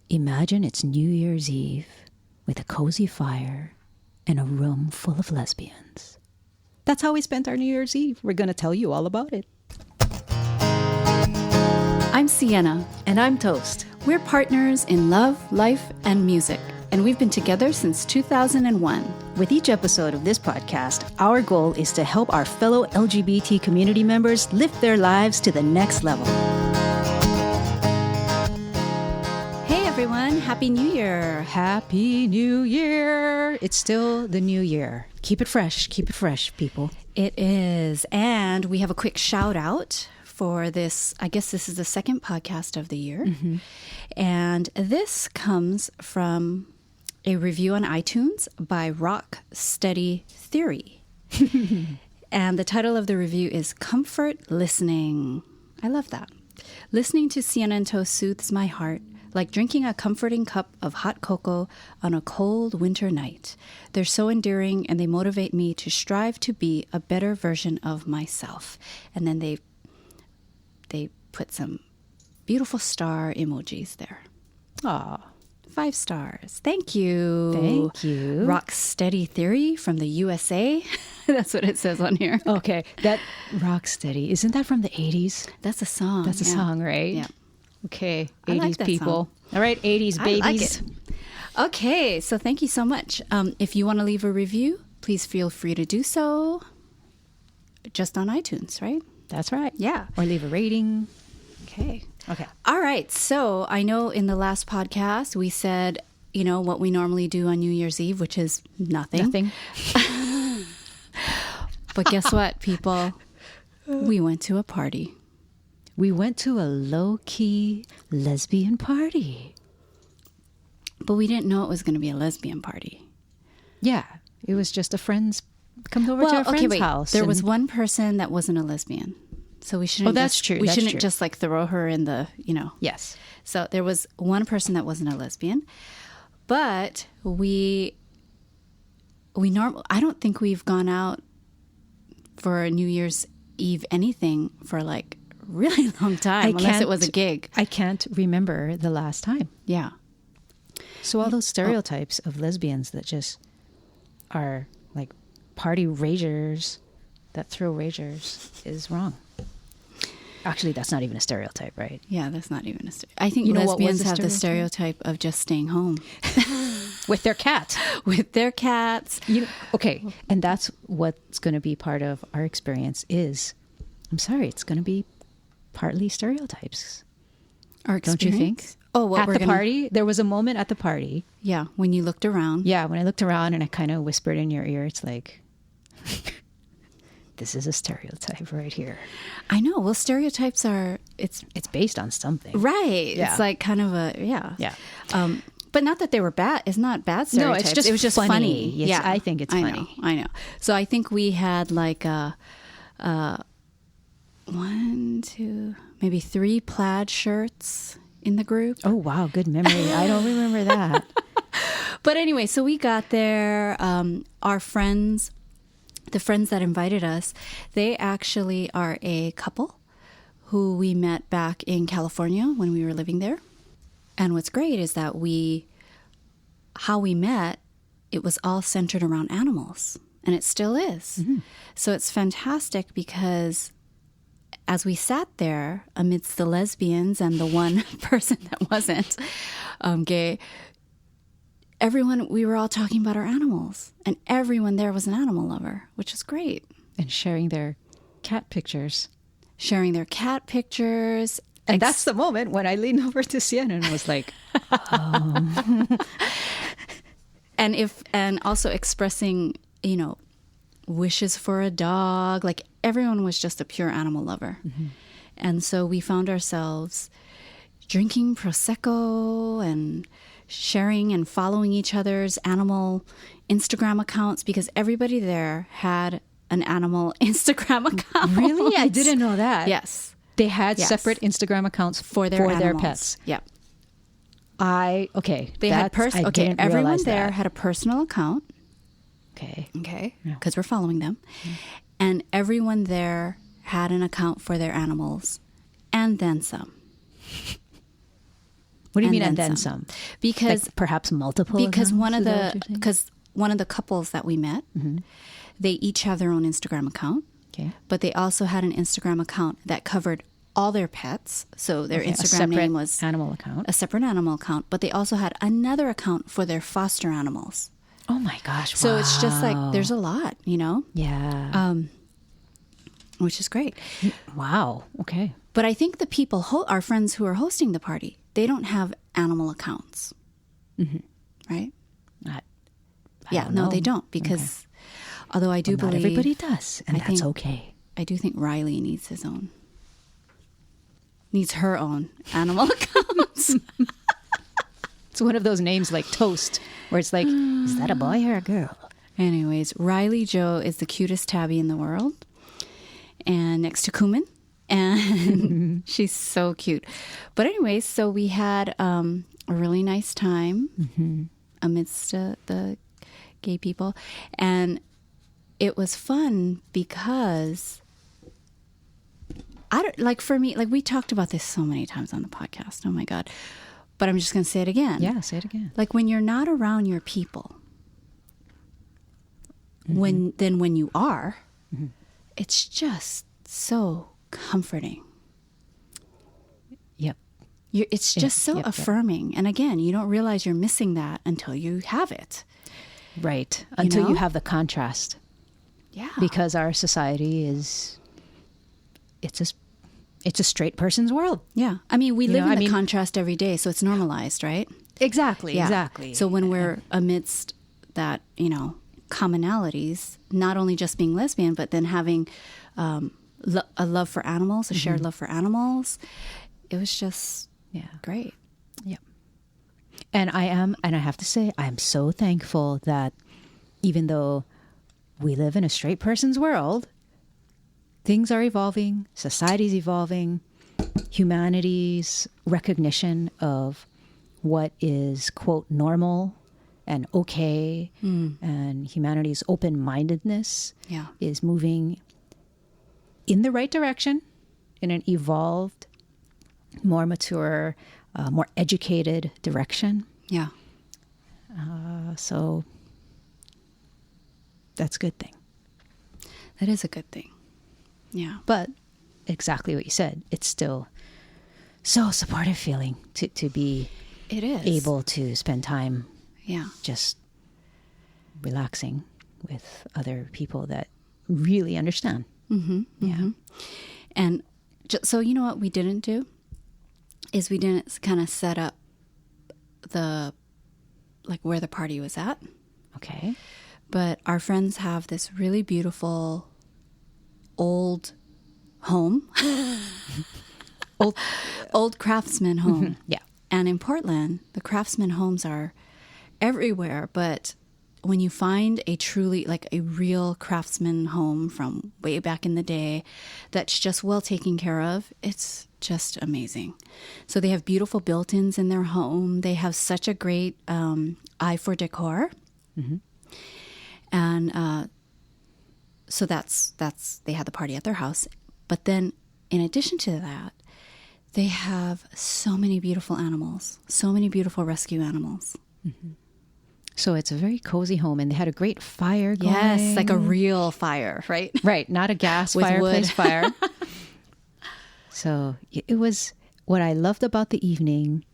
Imagine it's New Year's Eve with a cozy fire and a room full of lesbians. That's how we spent our New Year's Eve. We're going to tell you all about it. I'm Sienna. And I'm Toast. We're partners in love, life, and music, and we've been together since 2001. With each episode of this podcast, our goal is to help our fellow LGBT community members lift their lives to the next level. Hey everyone, Happy New Year. Happy New Year. It's still the new year. Keep it fresh, people. It is, and we have a quick shout out for this. I guess this is the second podcast of the year. Mm-hmm. And this comes from a review on iTunes by Rock Steady Theory. And the title of the review is Comfort Listening. I love that. Listening to Sienna and Toast soothes my heart like drinking a comforting cup of hot cocoa on a cold winter night. They're so endearing and they motivate me to strive to be a better version of myself. And then they put some beautiful star emojis there. Aw. 5 stars. Thank you. Thank you. Rock Steady Theory from the USA. That's what it says on here. Okay. That Rock Steady. Isn't that from the 80s? That's a song. That's a song, right? Yeah. Okay. I 80s like that people. song. All right, 80s babies. I like it. Okay. So thank you so much. If you want to leave a review, please feel free to do so. Just on iTunes, right? That's right. Yeah. Or leave a rating. Okay. Okay. All right. So I know in the last podcast we said, what we normally do on New Year's Eve, which is nothing. But guess what, people? We went to a party. We went to a low-key lesbian party. But we didn't know it was going to be a lesbian party. Yeah. It was just a friend's, come over to a friend's house. There was one person that wasn't a lesbian. So we shouldn't. Oh, that's true. We That's shouldn't true. just throw her in the, Yes. So there was one person that wasn't a lesbian, but I don't think we've gone out for a New Year's Eve anything for like really long time, unless it was a gig. I can't remember the last time. Yeah. So all those stereotypes of lesbians that just are like party ragers that throw ragers is wrong. Actually, that's not even a stereotype, right? Yeah, that's not even a stereotype. I think You know what was lesbians a have the stereotype of just staying home. With their cat. With their cats. Okay, and that's what's going to be part of our experience is, I'm sorry, it's going to be partly stereotypes. Our Don't you think? experience? Oh, at the party, there was a moment at the party. Yeah, when you looked around. Yeah, when I looked around and I kind of whispered in your ear, it's like, this is a stereotype right here. I know. Well, stereotypes are, It's based on something. right. Yeah. It's like kind of Yeah. But not that they were bad. It's not bad stereotypes. No, it was just funny. Yes, Yeah, I think it's funny. I know. So I think we had like 1, 2, maybe 3 plaid shirts in the group. Oh, wow. Good memory. I don't remember that. But anyway, so we got there. Our friends, the friends that invited us, they actually are a couple who we met back in California when we were living there. And what's great is that how we met, it was all centered around animals. And it still is. Mm-hmm. So it's fantastic because as we sat there amidst the lesbians and the one person that wasn't gay, we were all talking about our animals. And everyone there was an animal lover, which is great. And sharing their cat pictures. And that's the moment when I leaned over to Sienna and was like, and also expressing, wishes for a dog. Like everyone was just a pure animal lover. Mm-hmm. And so we found ourselves drinking Prosecco and sharing and following each other's animal Instagram accounts because everybody there had an animal Instagram account. Really? I didn't know that. Yes. They had separate Instagram accounts for their pets. Yeah. They had everyone there had a personal account. Okay. Because we're following them. And everyone there had an account for their animals and then some. What do you mean, and then some? Because like perhaps multiple. Because accounts, one of the couples that we met, they each have their own Instagram account. Okay. But they also had an Instagram account that covered all their pets. So their Instagram name was animal account. A separate animal account. But they also had another account for their foster animals. Oh my gosh! Wow. So it's just like there's a lot, you know. Yeah. Which is great. Wow. Okay. But I think the people, our friends who are hosting the party, they don't have animal accounts, right? I Yeah, don't no, know. they don't, because although I do Not believe everybody does, and that's okay. I do think Riley needs her own animal accounts. It's one of those names like Toast, where it's like, is that a boy or a girl? Anyways, Riley Joe is the cutest tabby in the world, and next to Kuman, and she's so cute. But anyways, so we had a really nice time amidst the gay people, and it was fun because for me, like we talked about this so many times on the podcast. Oh my God. But I'm just going to say it again. Yeah, say it again. Like when you're not around your people, when you are, it's just so comforting. Yep. It's just so affirming. And again, you don't realize you're missing that until you have it. Right. Until know? you have the contrast. Yeah. Because our society it's a straight person's world. Yeah. I mean, we live in the contrast every day, so it's normalized, right? Exactly. Yeah. Exactly. So when we're amidst that, commonalities, not only just being lesbian, but then having a love for animals, a shared love for animals, it was just great. Yep. And I have to say, I am so thankful that even though we live in a straight person's world, things are evolving, society's evolving, humanity's recognition of what is, quote, normal and okay, and humanity's open-mindedness is moving in the right direction, in an evolved, more mature, more educated direction. Yeah. So that's a good thing. That is a good thing. Yeah. But exactly what you said, it's still so supportive feeling to be it is able to spend time just relaxing with other people that really understand. And so you know what we didn't do is we didn't kind of set up where the party was at. Okay. But our friends have this really beautiful old home, old craftsman home. Yeah. And in Portland, the craftsman homes are everywhere. But when you find a truly, like a real craftsman home from way back in the day that's just well taken care of, it's just amazing. So they have beautiful built-ins in their home. They have such a great eye for decor. And so that's they had the party at their house. But then in addition to that, they have so many beautiful animals, so many beautiful rescue animals. So it's a very cozy home, and they had a great fire going. Yes, like a real fire, right? Right, not a gas With fireplace wood. fire. So it was, what I loved about the evening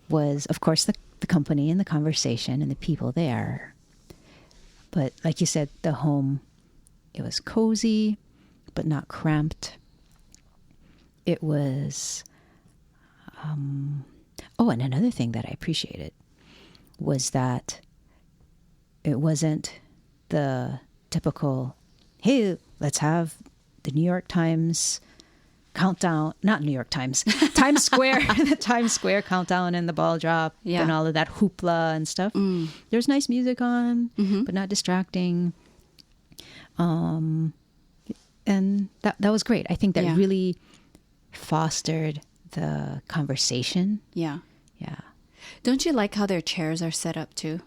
was, of course, the company and the conversation and the people there. But like you said, the home, it was cozy, but not cramped. It was, and another thing that I appreciated was that it wasn't the typical, hey, let's have the New York Times countdown, not New York Times, Times Square, the Times Square countdown and the ball drop and all of that hoopla and stuff. There's nice music on, but not distracting. And that was great. I think that really fostered the conversation. Yeah. Yeah. Don't you like how their chairs are set up too?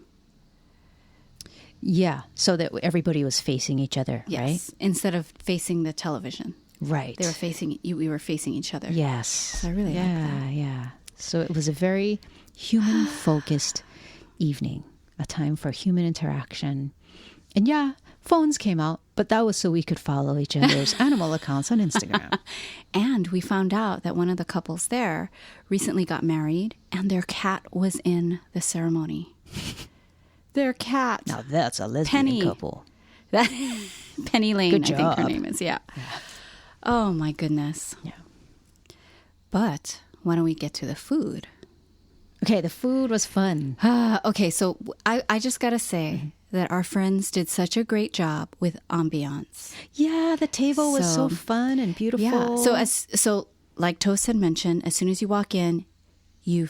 Yeah. So that everybody was facing each other, right? Instead of facing the television. Right. We were facing each other. Yes. So I really like that. Yeah. So it was a very human-focused evening, a time for human interaction. And yeah, phones came out, but that was so we could follow each other's animal accounts on Instagram. And we found out that one of the couples there recently got married and their cat was in the ceremony. Their cat. Now that's a lesbian couple. That Penny Lane, Good I think job. her name is. Yeah. Oh my goodness. Yeah. But why don't we get to the food? Okay, the food was fun. Okay, so I just got to say that our friends did such a great job with ambiance. Yeah, the table was so fun and beautiful. Yeah. So like Toast had mentioned, as soon as you walk in, you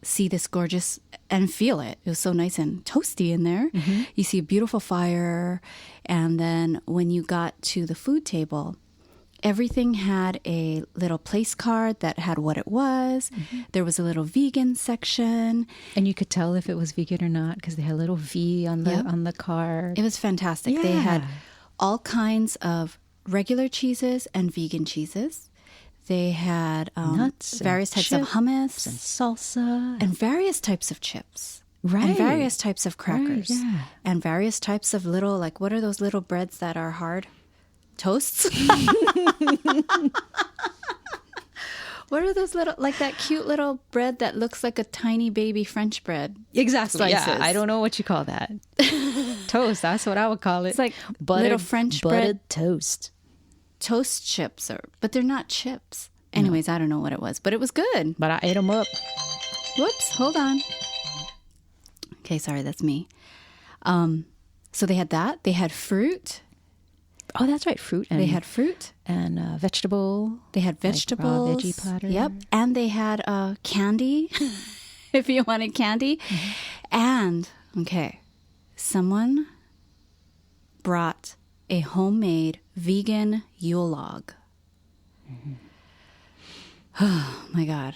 see this gorgeous and feel it. It was so nice and toasty in there. Mm-hmm. You see a beautiful fire. And then when you got to the food table, everything had a little place card that had what it was. Mm-hmm. There was a little vegan section. And you could tell if it was vegan or not because they had a little V on the card. It was fantastic. Yeah. They had all kinds of regular cheeses and vegan cheeses. They had nuts, various types of hummus and salsa, and various types of chips, right? And various types of crackers, right, yeah. And various types of little, like, what are those little breads that are hard? Toasts. What are those little, like that cute little bread that looks like a tiny baby French bread? Exactly. Slices. Yeah, I don't know what you call that. Toast. That's what I would call it. It's like little French buttered bread toast. Toast chips, but they're not chips. Anyways, I don't know what it was, but it was good. But I ate them up. Whoops, hold on. Okay, sorry, that's me. So they had that. They had fruit. Oh, that's right, fruit. And they had fruit and vegetable. They had vegetables. Like raw veggie platter. Yep, and they had candy, if you wanted candy. Mm-hmm. And okay, someone brought a homemade vegan Yule log. Mm-hmm. Oh my God.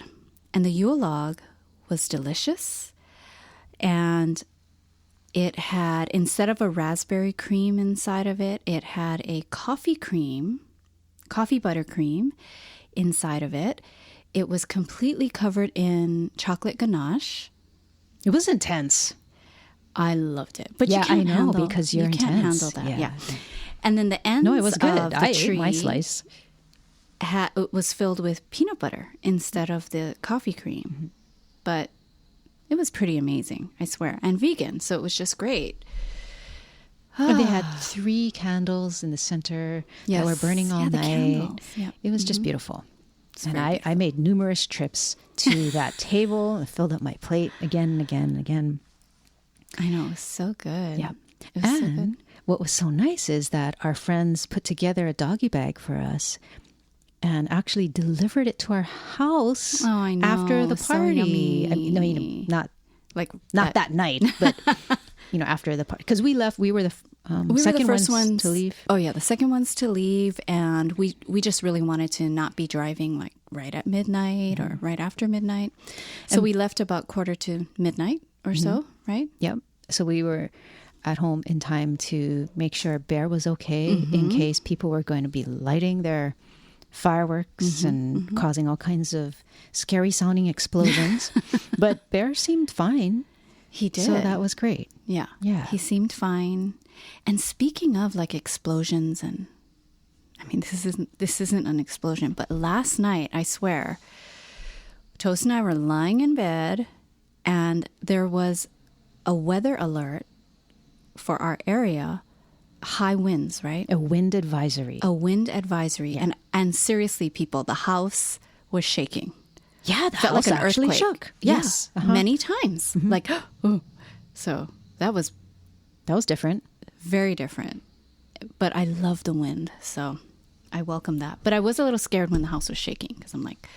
And the Yule log was delicious. And it had, instead of a raspberry cream inside of it, it had a coffee buttercream inside of it. It was completely covered in chocolate ganache. It was intense. I loved it. But yeah, you can't I know handle, because you're intense. You can't handle that. Yeah. And then the ends no, it was good. of the I tree ate my slice. It was filled with peanut butter instead of the coffee cream. Mm-hmm. But it was pretty amazing, I swear. And vegan, so it was just great. And they had 3 candles in the center that were burning all night. Yep. It was just beautiful. And beautiful. I made numerous trips to that table and filled up my plate again and again and again. I know, it was so good. Yeah. It was and so good. What was so nice is that our friends put together a doggy bag for us and actually delivered it to our house after the party. So I mean, not that night, but after the party. Because we left, we were the second first ones to leave. Oh yeah, the second ones to leave, and we just really wanted to not be driving like right at midnight or right after midnight. So we left about 1:45 or so, right? Yep. So we were at home in time to make sure Bear was okay in case people were going to be lighting their fireworks and causing all kinds of scary sounding explosions. But Bear seemed fine. He did. So that was great. Yeah. Yeah. He seemed fine. And speaking of like explosions, and I mean, this isn't an explosion, but last night, I swear, Toast and I were lying in bed and there was a weather alert for our area. High winds, right? A wind advisory. Yeah. And seriously, people, the house was shaking. Yeah, the felt house like an actually earthquake. shook. Yes, many times. Like, so that was different. Very different. But I love the wind, so I welcome that. But I was a little scared when the house was shaking because I'm like,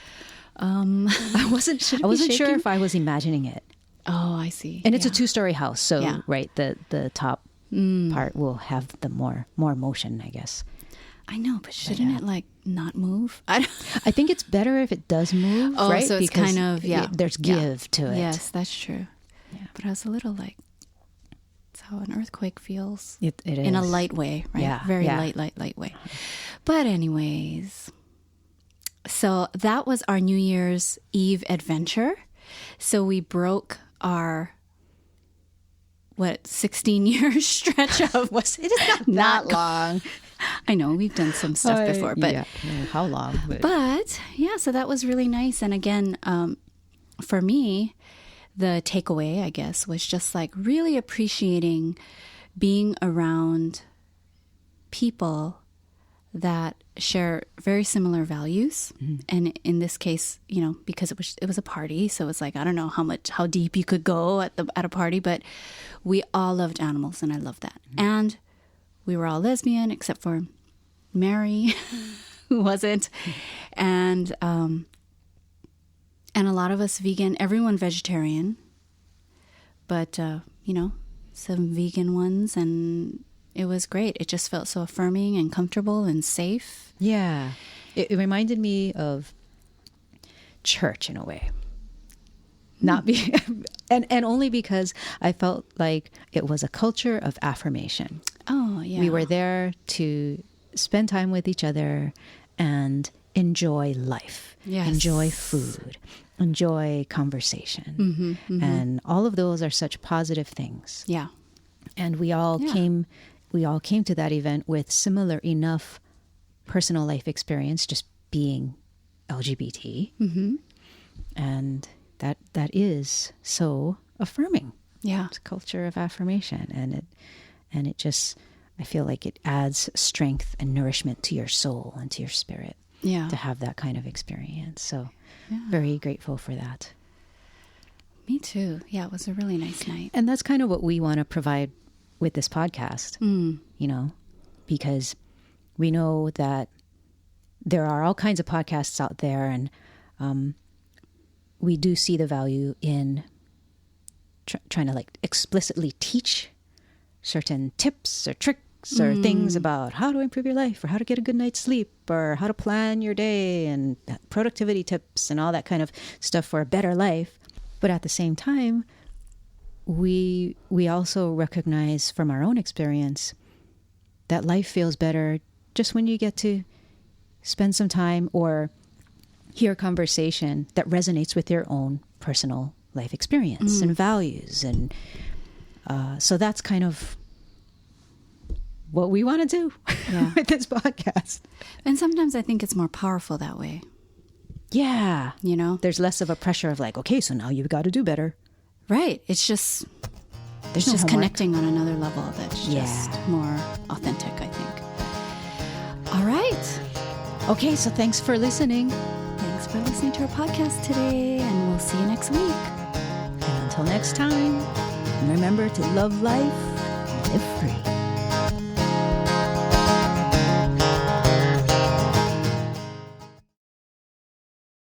I wasn't sure if I was imagining it. Oh, I see. And it's a 2-story house, so right, the top part will have the more motion, I guess. I know, but shouldn't it like not move? I think it's better if it does move, right? So it's because kind of there's give to it. Yes, that's true. Yeah. But I was a little like, it's how an earthquake feels. It is. In a light way, right? Yeah. Very light way. But anyways, So that was our New Year's Eve adventure. So we broke our 16-year stretch of It is not that long. I know we've done some stuff before, but yeah, how long? But yeah, so that was really nice. And again, for me, the takeaway, I guess, was just like really appreciating being around people that share very similar values. And in this case, because it was a party, so it's like, I don't know how deep you could go at a party, but we all loved animals, and I love that. And we were all lesbian except for Mary, who wasn't, and a lot of us vegan, everyone vegetarian, but some vegan ones, and it was great. It just felt so affirming and comfortable and safe. Yeah. It reminded me of church in a way. Not be and only because I felt like it was a culture of affirmation. Oh, yeah. We were there to spend time with each other and enjoy life. Yes. Enjoy food. Enjoy conversation. And all of those are such positive things. Yeah. And we all came to that event with similar enough personal life experience, just being LGBT. And that is so affirming. Yeah. It's a culture of affirmation, and it just, I feel like it adds strength and nourishment to your soul and to your spirit. Yeah. To have that kind of experience. So very grateful for that. Me too. Yeah, it was a really nice night. And that's kind of what we want to provide with this podcast, because we know that there are all kinds of podcasts out there, and we do see the value in trying to like explicitly teach certain tips or tricks or things about how to improve your life or how to get a good night's sleep or how to plan your day and productivity tips and all that kind of stuff for a better life. But at the same time, we also recognize from our own experience that life feels better just when you get to spend some time or hear a conversation that resonates with your own personal life experience and values. And so that's kind of what we want to do with this podcast. And sometimes I think it's more powerful that way. Yeah. There's less of a pressure of like, okay, so now you've got to do better. Right. It's just There's no just homework. Connecting on another level that's just more authentic, I think. All right. Okay, so thanks for listening. Thanks for listening to our podcast today, and we'll see you next week. And until next time, remember to love life and live free.